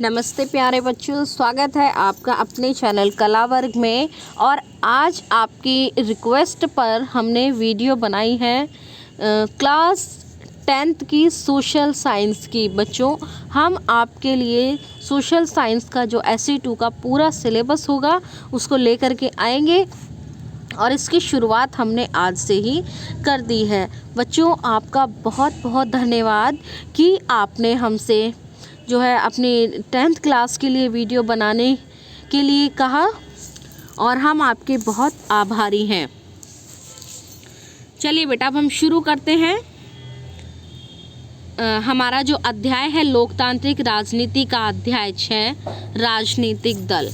नमस्ते प्यारे बच्चों, स्वागत है आपका अपने चैनल कला वर्ग में। और आज आपकी रिक्वेस्ट पर हमने वीडियो बनाई है क्लास 10th की सोशल साइंस की। बच्चों, हम आपके लिए सोशल साइंस का जो SE2 का पूरा सिलेबस होगा उसको लेकर के आएंगे और इसकी शुरुआत हमने आज से ही कर दी है। बच्चों, आपका बहुत बहुत धन्यवाद कि आपने हमसे जो है अपनी 10th क्लास के लिए वीडियो बनाने के लिए कहा और हम आपके बहुत आभारी हैं। चलिए बेटा, अब हम शुरू करते हैं। हमारा जो अध्याय है लोकतांत्रिक राजनीति का अध्याय 6, राजनीतिक दल।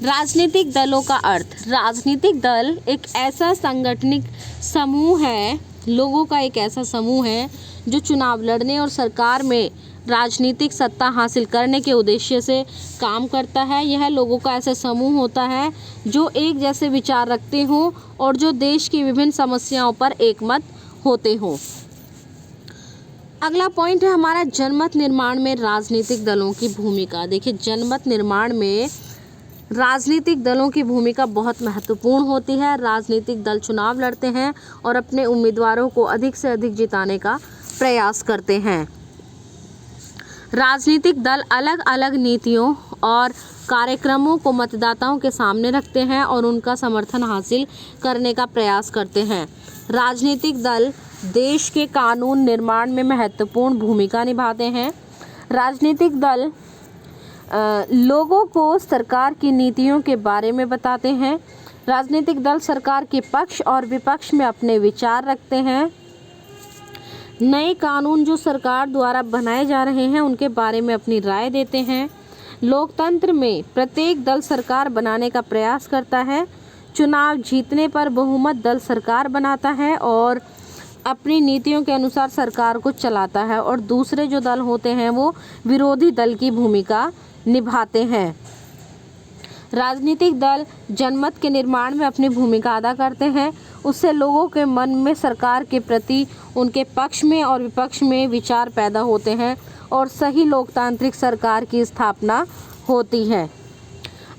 राजनीतिक दलों का अर्थ। राजनीतिक दल एक ऐसा सांगठनिक समूह है, लोगों का एक ऐसा समूह है जो चुनाव लड़ने और सरकार में राजनीतिक सत्ता हासिल करने के उद्देश्य से काम करता है। यह लोगों का ऐसा समूह होता है जो एक जैसे विचार रखते हों और जो देश की विभिन्न समस्याओं पर एकमत होते हों। अगला पॉइंट है हमारा जनमत निर्माण में राजनीतिक दलों की भूमिका। देखिए, जनमत निर्माण में राजनीतिक दलों की भूमिका बहुत महत्वपूर्ण होती है। राजनीतिक दल चुनाव लड़ते हैं और अपने उम्मीदवारों को अधिक से अधिक जिताने का प्रयास करते हैं। राजनीतिक दल अलग अलग नीतियों और कार्यक्रमों को मतदाताओं के सामने रखते हैं और उनका समर्थन हासिल करने का प्रयास करते हैं। राजनीतिक दल देश के कानून निर्माण में महत्वपूर्ण भूमिका निभाते हैं। राजनीतिक दल लोगों को सरकार की नीतियों के बारे में बताते हैं। राजनीतिक दल सरकार के पक्ष और विपक्ष में अपने विचार रखते हैं। नए कानून जो सरकार द्वारा बनाए जा रहे हैं उनके बारे में अपनी राय देते हैं। लोकतंत्र में प्रत्येक दल सरकार बनाने का प्रयास करता है। चुनाव जीतने पर बहुमत दल सरकार बनाता है और अपनी नीतियों के अनुसार सरकार को चलाता है, और दूसरे जो दल होते हैं वो विरोधी दल की भूमिका निभाते हैं। राजनीतिक दल जनमत के निर्माण में अपनी भूमिका अदा करते हैं। उससे लोगों के मन में सरकार के प्रति उनके पक्ष में और विपक्ष में विचार पैदा होते हैं और सही लोकतांत्रिक सरकार की स्थापना होती है।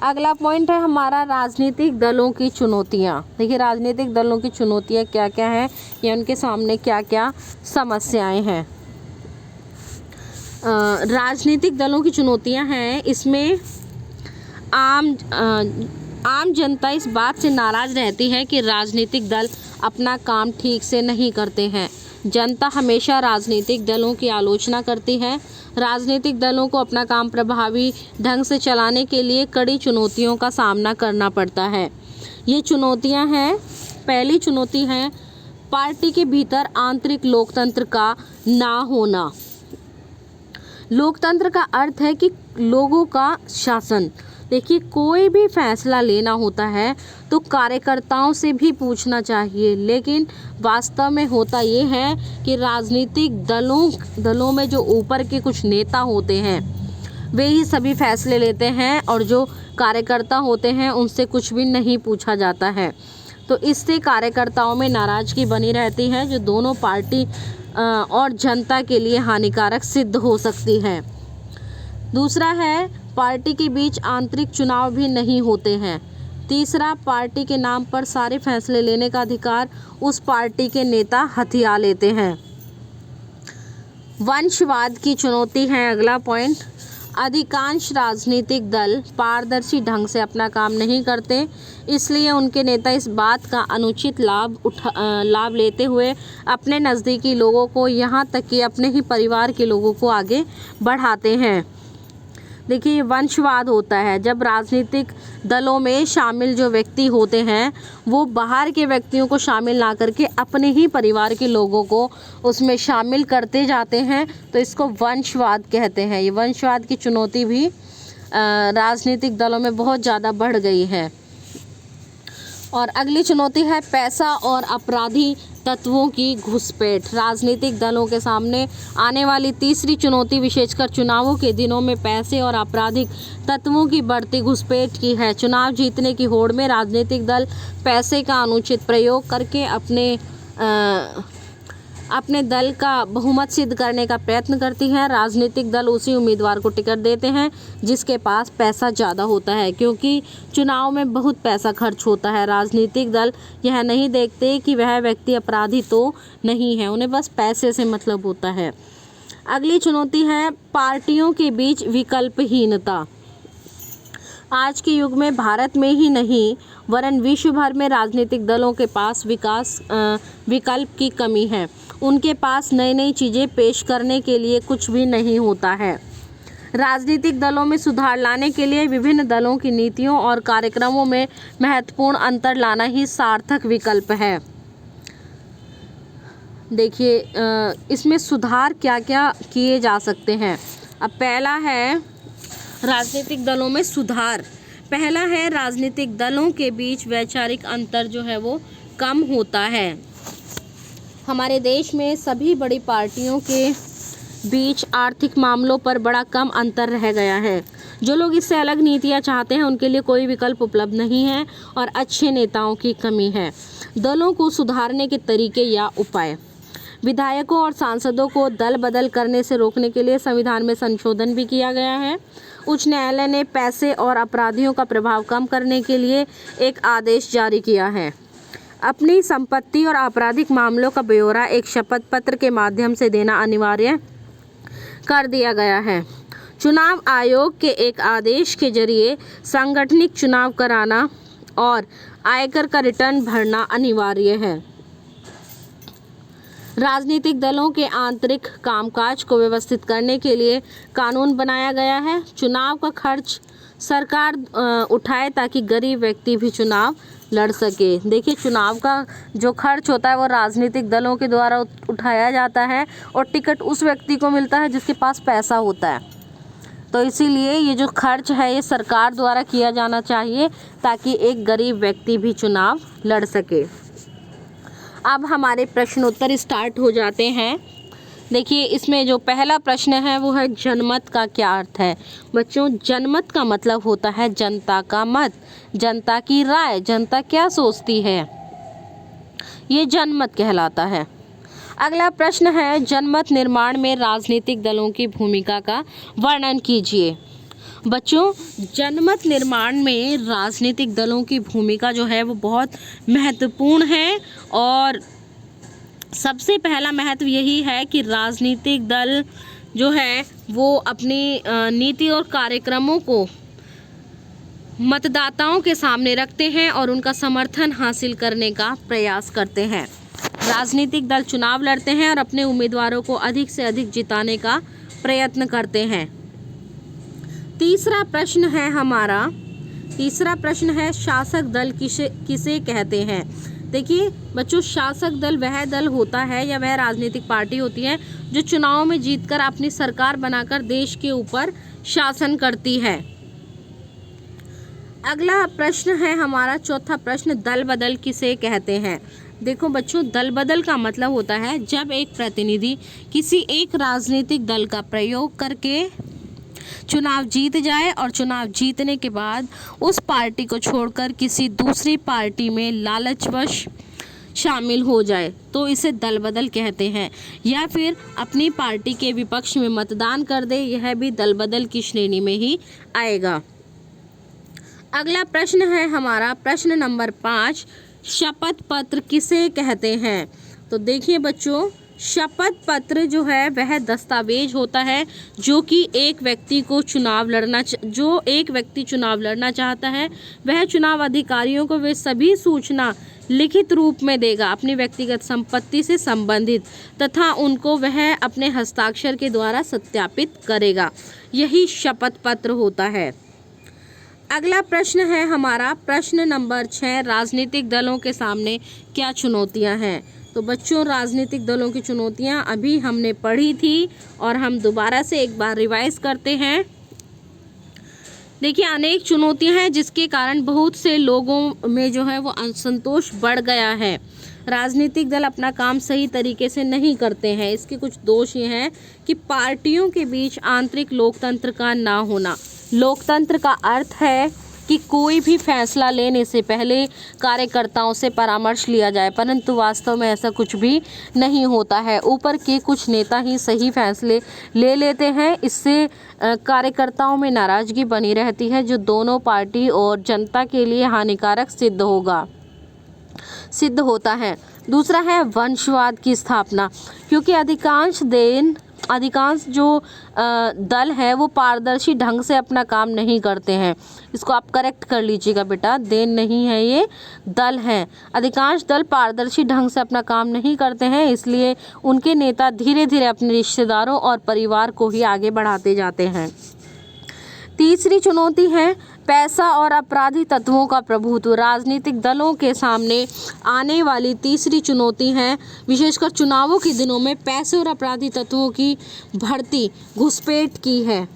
अगला पॉइंट है हमारा राजनीतिक दलों की चुनौतियाँ। देखिए, राजनीतिक दलों की चुनौतियाँ क्या क्या हैं या उनके सामने क्या क्या समस्याएं हैं। राजनीतिक दलों की चुनौतियाँ हैं, इसमें आम जनता इस बात से नाराज़ रहती है कि राजनीतिक दल अपना काम ठीक से नहीं करते हैं। जनता हमेशा राजनीतिक दलों की आलोचना करती है। राजनीतिक दलों को अपना काम प्रभावी ढंग से चलाने के लिए कड़ी चुनौतियों का सामना करना पड़ता है। ये चुनौतियां हैं, पहली चुनौती है पार्टी के भीतर आंतरिक लोकतंत्र का ना होना। लोकतंत्र का अर्थ है कि लोगों का शासन। देखिए, कोई भी फैसला लेना होता है तो कार्यकर्ताओं से भी पूछना चाहिए, लेकिन वास्तव में होता ये है कि राजनीतिक दलों में जो ऊपर के कुछ नेता होते हैं वे ही सभी फैसले लेते हैं और जो कार्यकर्ता होते हैं उनसे कुछ भी नहीं पूछा जाता है। तो इससे कार्यकर्ताओं में नाराज़गी बनी रहती है जो दोनों पार्टी और जनता के लिए हानिकारक सिद्ध हो सकती है। दूसरा है पार्टी के बीच आंतरिक चुनाव भी नहीं होते हैं। तीसरा, पार्टी के नाम पर सारे फैसले लेने का अधिकार उस पार्टी के नेता हथिया लेते हैं। वंशवाद की चुनौती है अगला पॉइंट। अधिकांश राजनीतिक दल पारदर्शी ढंग से अपना काम नहीं करते, इसलिए उनके नेता इस बात का अनुचित लाभ लेते हुए अपने नज़दीकी लोगों को, यहाँ तक कि अपने ही परिवार के लोगों को आगे बढ़ाते हैं। देखिए, ये वंशवाद होता है जब राजनीतिक दलों में शामिल जो व्यक्ति होते हैं वो बाहर के व्यक्तियों को शामिल ना करके अपने ही परिवार के लोगों को उसमें शामिल करते जाते हैं, तो इसको वंशवाद कहते हैं। ये वंशवाद की चुनौती भी राजनीतिक दलों में बहुत ज़्यादा बढ़ गई है। और अगली चुनौती है पैसा और आपराधिक तत्वों की घुसपैठ। राजनीतिक दलों के सामने आने वाली तीसरी चुनौती विशेषकर चुनावों के दिनों में पैसे और आपराधिक तत्वों की बढ़ती घुसपैठ की है। चुनाव जीतने की होड़ में राजनीतिक दल पैसे का अनुचित प्रयोग करके अपने दल का बहुमत सिद्ध करने का प्रयत्न करती हैं। राजनीतिक दल उसी उम्मीदवार को टिकट देते हैं जिसके पास पैसा ज़्यादा होता है, क्योंकि चुनाव में बहुत पैसा खर्च होता है। राजनीतिक दल यह नहीं देखते कि वह व्यक्ति अपराधी तो नहीं है, उन्हें बस पैसे से मतलब होता है। अगली चुनौती है पार्टियों के बीच विकल्पहीनता। आज के युग में भारत में ही नहीं वरन विश्व भर में राजनीतिक दलों के पास विकल्प की कमी है। उनके पास नई नई चीज़ें पेश करने के लिए कुछ भी नहीं होता है। राजनीतिक दलों में सुधार लाने के लिए विभिन्न दलों की नीतियों और कार्यक्रमों में महत्वपूर्ण अंतर लाना ही सार्थक विकल्प है। देखिए इसमें सुधार क्या क्या किए जा सकते हैं। अब पहला है राजनीतिक दलों में सुधार। पहला है राजनीतिक दलों के बीच वैचारिक अंतर जो है वो कम होता है। हमारे देश में सभी बड़ी पार्टियों के बीच आर्थिक मामलों पर बड़ा कम अंतर रह गया है। जो लोग इससे अलग नीतियां चाहते हैं उनके लिए कोई विकल्प उपलब्ध नहीं है और अच्छे नेताओं की कमी है। दलों को सुधारने के तरीके या उपाय। विधायकों और सांसदों को दल बदल करने से रोकने के लिए संविधान में संशोधन भी किया गया है। उच्च न्यायालय ने पैसे और अपराधियों का प्रभाव कम करने के लिए एक आदेश जारी किया है। अपनी संपत्ति और आपराधिक मामलों का ब्यौरा एक शपथ पत्र के माध्यम से देना अनिवार्य कर दिया गया है। चुनाव आयोग के एक आदेश के जरिए सांगठनिक चुनाव कराना और आयकर का रिटर्न भरना अनिवार्य है। राजनीतिक दलों के आंतरिक कामकाज को व्यवस्थित करने के लिए कानून बनाया गया है। चुनाव का खर्च सरकार उठाए ताकि गरीब व्यक्ति भी चुनाव लड़ सके। देखिए चुनाव का जो खर्च होता है वो राजनीतिक दलों के द्वारा उठाया जाता है और टिकट उस व्यक्ति को मिलता है जिसके पास पैसा होता है। तो इसीलिए ये जो खर्च है ये सरकार द्वारा किया जाना चाहिए ताकि एक गरीब व्यक्ति भी चुनाव लड़ सके। अब हमारे प्रश्नोत्तर स्टार्ट हो जाते हैं। देखिए इसमें जो पहला प्रश्न है वो है जनमत का क्या अर्थ है। बच्चों जनमत का मतलब होता है जनता का मत, जनता की राय, जनता क्या सोचती है, ये जनमत कहलाता है। अगला प्रश्न है जनमत निर्माण में राजनीतिक दलों की भूमिका का वर्णन कीजिए। बच्चों जनमत निर्माण में राजनीतिक दलों की भूमिका जो है वो बहुत महत्वपूर्ण है और सबसे पहला महत्व यही है कि राजनीतिक दल जो है वो अपनी नीति और कार्यक्रमों को मतदाताओं के सामने रखते हैं और उनका समर्थन हासिल करने का प्रयास करते हैं। राजनीतिक दल चुनाव लड़ते हैं और अपने उम्मीदवारों को अधिक से अधिक जिताने का प्रयत्न करते हैं। तीसरा प्रश्न है शासक दल किसे कहते हैं। देखिए बच्चों शासक दल वह दल होता है या वह राजनीतिक पार्टी होती है जो चुनाव में जीतकर अपनी सरकार बनाकर देश के ऊपर शासन करती है। अगला प्रश्न है हमारा चौथा प्रश्न दल बदल किसे कहते हैं। देखो बच्चों दल बदल का मतलब होता है जब एक प्रतिनिधि किसी एक राजनीतिक दल का प्रयोग करके चुनाव जीत जाए और चुनाव जीतने के बाद उस पार्टी को छोड़कर किसी दूसरी पार्टी में लालचवश शामिल हो जाए तो इसे दल बदल कहते हैं, या फिर अपनी पार्टी के विपक्ष में मतदान कर दे, यह भी दल बदल की श्रेणी में ही आएगा। अगला प्रश्न है हमारा प्रश्न नंबर 5 शपथ पत्र किसे कहते हैं। तो देखिए बच्चों शपथ पत्र जो है वह दस्तावेज होता है जो एक व्यक्ति चुनाव लड़ना चाहता है वह चुनाव अधिकारियों को वे सभी सूचना लिखित रूप में देगा अपनी व्यक्तिगत संपत्ति से संबंधित तथा उनको वह अपने हस्ताक्षर के द्वारा सत्यापित करेगा, यही शपथ पत्र होता है। अगला प्रश्न है हमारा प्रश्न नंबर 6 राजनीतिक दलों के सामने क्या चुनौतियां हैं। तो बच्चों राजनीतिक दलों की चुनौतियां अभी हमने पढ़ी थी और हम दोबारा से एक बार रिवाइज करते हैं। देखिए अनेक चुनौतियां हैं जिसके कारण बहुत से लोगों में जो है वो असंतोष बढ़ गया है। राजनीतिक दल अपना काम सही तरीके से नहीं करते हैं। इसके कुछ दोष ये हैं कि पार्टियों के बीच आंतरिक लोकतंत्र का ना होना। लोकतंत्र का अर्थ है कि कोई भी फैसला लेने से पहले कार्यकर्ताओं से परामर्श लिया जाए, परंतु वास्तव में ऐसा कुछ भी नहीं होता है। ऊपर के कुछ नेता ही सही फैसले ले लेते हैं, इससे कार्यकर्ताओं में नाराजगी बनी रहती है, जो दोनों पार्टी और जनता के लिए हानिकारक सिद्ध होता है। दूसरा है वंशवाद की स्थापना, क्योंकि अधिकांश जो दल है वो पारदर्शी ढंग से अपना काम नहीं करते हैं। इसको आप करेक्ट कर लीजिएगा बेटा, देन नहीं है, ये दल हैं। अधिकांश दल पारदर्शी ढंग से अपना काम नहीं करते हैं, इसलिए उनके नेता धीरे धीरे अपने रिश्तेदारों और परिवार को ही आगे बढ़ाते जाते हैं। तीसरी चुनौती है पैसा और अपराधी तत्वों का प्रभुत्व। राजनीतिक दलों के सामने आने वाली तीसरी चुनौती है विशेषकर चुनावों के दिनों में पैसे और अपराधी तत्वों की बढ़ती घुसपैठ की है।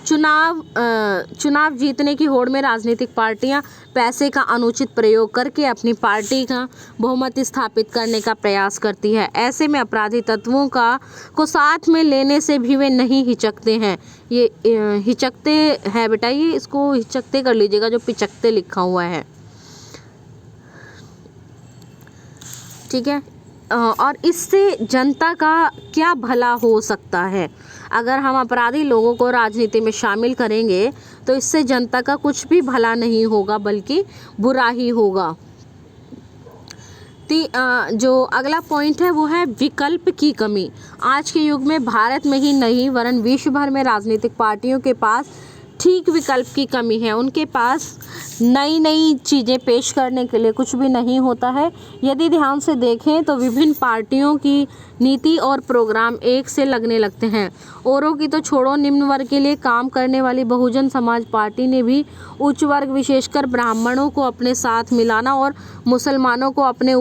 चुनाव जीतने की होड़ में राजनीतिक पार्टियां पैसे का अनुचित प्रयोग करके अपनी पार्टी का बहुमत स्थापित करने का प्रयास करती है। ऐसे में अपराधी तत्वों को साथ में लेने से भी वे नहीं हिचकते हैं। ये हिचकते हैं बेटा, ये इसको हिचकते कर लीजिएगा, जो पिचकते लिखा हुआ है, ठीक है। और इससे जनता का क्या भला हो सकता है? अगर हम अपराधी लोगों को राजनीति में शामिल करेंगे तो इससे जनता का कुछ भी भला नहीं होगा, बल्कि बुरा ही होगा। जो अगला पॉइंट है वो है विकल्प की कमी। आज के युग में भारत में ही नहीं वरन विश्व भर में राजनीतिक पार्टियों के पास ठीक विकल्प की कमी है। उनके पास नई चीज़ें पेश करने के लिए कुछ भी नहीं होता है। यदि ध्यान से देखें तो विभिन्न पार्टियों की नीति और प्रोग्राम एक से लगने लगते हैं। औरों की तो छोड़ो, निम्न वर्ग के लिए काम करने वाली बहुजन समाज पार्टी ने भी उच्च वर्ग विशेषकर ब्राह्मणों को अपने साथ मिलाना और मुसलमानों को अपनी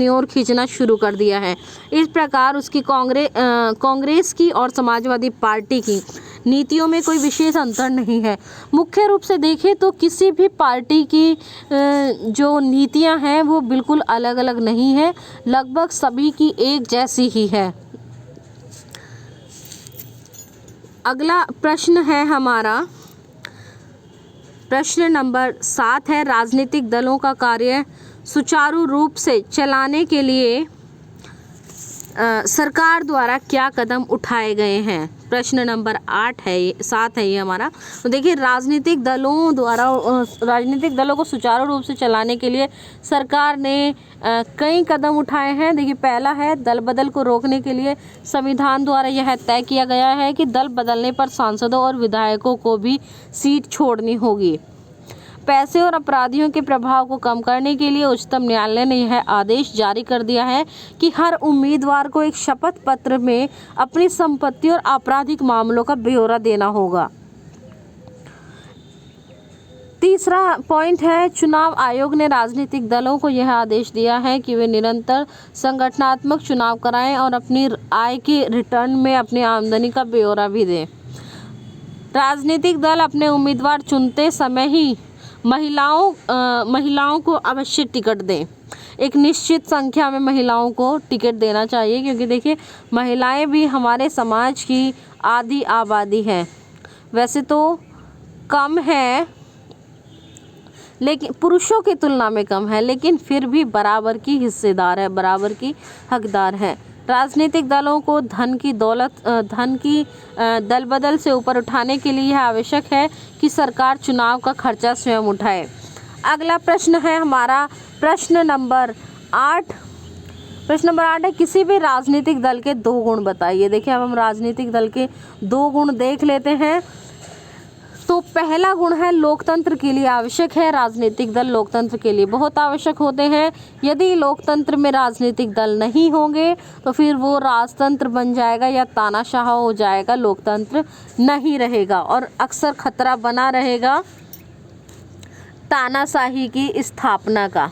ओर खींचना शुरू कर दिया है। इस प्रकार उसकी कांग्रेस की और समाजवादी पार्टी की नीतियों में कोई विशेष अंतर नहीं है। मुख्य रूप से देखें तो किसी भी पार्टी की जो नीतियां हैं वो बिल्कुल अलग अलग नहीं है, लगभग सभी की एक जैसी ही है। अगला प्रश्न है हमारा, प्रश्न नंबर 7 है, राजनीतिक दलों का कार्य सुचारू रूप से चलाने के लिए सरकार द्वारा क्या कदम उठाए गए हैं? प्रश्न नंबर 7 है ये हमारा। तो देखिए, राजनीतिक दलों को सुचारू रूप से चलाने के लिए सरकार ने कई कदम उठाए हैं। देखिए, पहला है दल बदल को रोकने के लिए संविधान द्वारा यह तय किया गया है कि दल बदलने पर सांसदों और विधायकों को भी सीट छोड़नी होगी। पैसे और अपराधियों के प्रभाव को कम करने के लिए उच्चतम न्यायालय ने यह आदेश जारी कर दिया है कि हर उम्मीदवार को एक शपथ पत्र में अपनी संपत्ति और आपराधिक मामलों का ब्यौरा देना होगा। तीसरा पॉइंट है, चुनाव आयोग ने राजनीतिक दलों को यह आदेश दिया है कि वे निरंतर संगठनात्मक चुनाव कराएं और अपनी आय के रिटर्न में अपनी आमदनी का ब्यौरा भी दें। राजनीतिक दल अपने उम्मीदवार चुनते समय ही महिलाओं को अवश्य टिकट दें। एक निश्चित संख्या में महिलाओं को टिकट देना चाहिए, क्योंकि देखिए, महिलाएं भी हमारे समाज की आधी आबादी है। वैसे तो कम है, लेकिन पुरुषों की तुलना में कम है, लेकिन फिर भी बराबर की हिस्सेदार है, बराबर की हकदार है। राजनीतिक दलों को धन की दल बदल से ऊपर उठाने के लिए यह आवश्यक है कि सरकार चुनाव का खर्चा स्वयं उठाए। अगला प्रश्न है हमारा प्रश्न नंबर 8। प्रश्न नंबर 8 है, किसी भी राजनीतिक दल के 2 गुण बताइए। देखिए, अब हम राजनीतिक दल के 2 गुण देख लेते हैं। तो पहला गुण है लोकतंत्र के लिए आवश्यक है। राजनीतिक दल लोकतंत्र के लिए बहुत आवश्यक होते हैं। यदि लोकतंत्र में राजनीतिक दल नहीं होंगे तो फिर वो राजतंत्र बन जाएगा या तानाशाह हो जाएगा, लोकतंत्र नहीं रहेगा और अक्सर खतरा बना रहेगा तानाशाही की स्थापना का।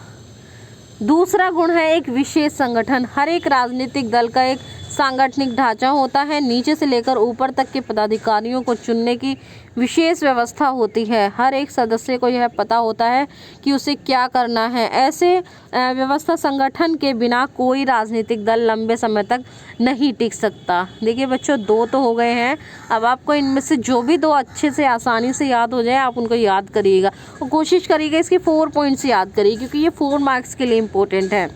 दूसरा गुण है एक विशेष संगठन। हर एक राजनीतिक दल का एक सांगठनिक ढांचा होता है। नीचे से लेकर ऊपर तक के पदाधिकारियों को चुनने की विशेष व्यवस्था होती है। हर एक सदस्य को यह पता होता है कि उसे क्या करना है। ऐसे व्यवस्था संगठन के बिना कोई राजनीतिक दल लंबे समय तक नहीं टिक सकता। देखिए बच्चों, 2 तो हो गए हैं। अब आपको इनमें से जो भी 2 अच्छे से आसानी से याद हो जाए आप उनको याद करिएगा और कोशिश करिएगा इसके 4 पॉइंट्स याद करिए, क्योंकि ये 4 मार्क्स के लिए इम्पोर्टेंट है।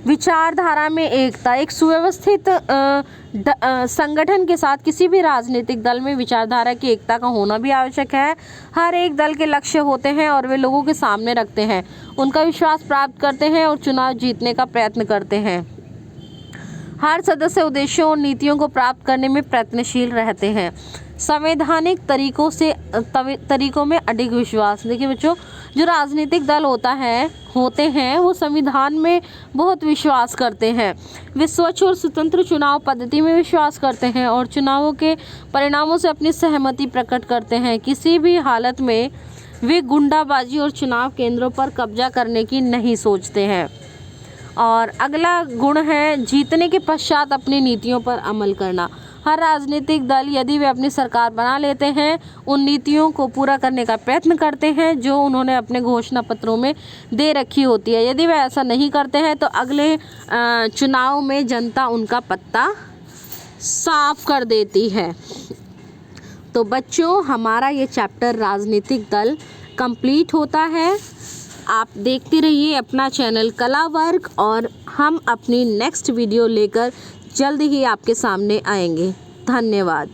विचारधारा में एकता। एक सुव्यवस्थित संगठन के साथ किसी भी राजनीतिक दल में विचारधारा की एकता का होना भी आवश्यक है। हर एक दल के लक्ष्य होते हैं और वे लोगों के सामने रखते हैं, उनका विश्वास प्राप्त करते हैं और चुनाव जीतने का प्रयत्न करते हैं। हर सदस्य उद्देश्यों और नीतियों को प्राप्त करने में प्रयत्नशील रहते हैं। संवैधानिक तरीकों में अडिग विश्वास। देखिए बच्चों, जो राजनीतिक दल होते हैं वो संविधान में बहुत विश्वास करते हैं। वे स्वच्छ और स्वतंत्र चुनाव पद्धति में विश्वास करते हैं और चुनावों के परिणामों से अपनी सहमति प्रकट करते हैं। किसी भी हालत में वे गुंडाबाजी और चुनाव केंद्रों पर कब्जा करने की नहीं सोचते हैं। और अगला गुण है जीतने के पश्चात अपनी नीतियों पर अमल करना। हर राजनीतिक दल यदि वे अपनी सरकार बना लेते हैं उन नीतियों को पूरा करने का प्रयत्न करते हैं जो उन्होंने अपने घोषणा पत्रों में दे रखी होती है। यदि वे ऐसा नहीं करते हैं तो अगले चुनाव में जनता उनका पत्ता साफ कर देती है। तो बच्चों, हमारा ये चैप्टर राजनीतिक दल कंप्लीट होता है। आप देखते रहिए अपना चैनल कला वर्ग और हम अपनी नेक्स्ट वीडियो लेकर जल्द ही आपके सामने आएंगे। धन्यवाद।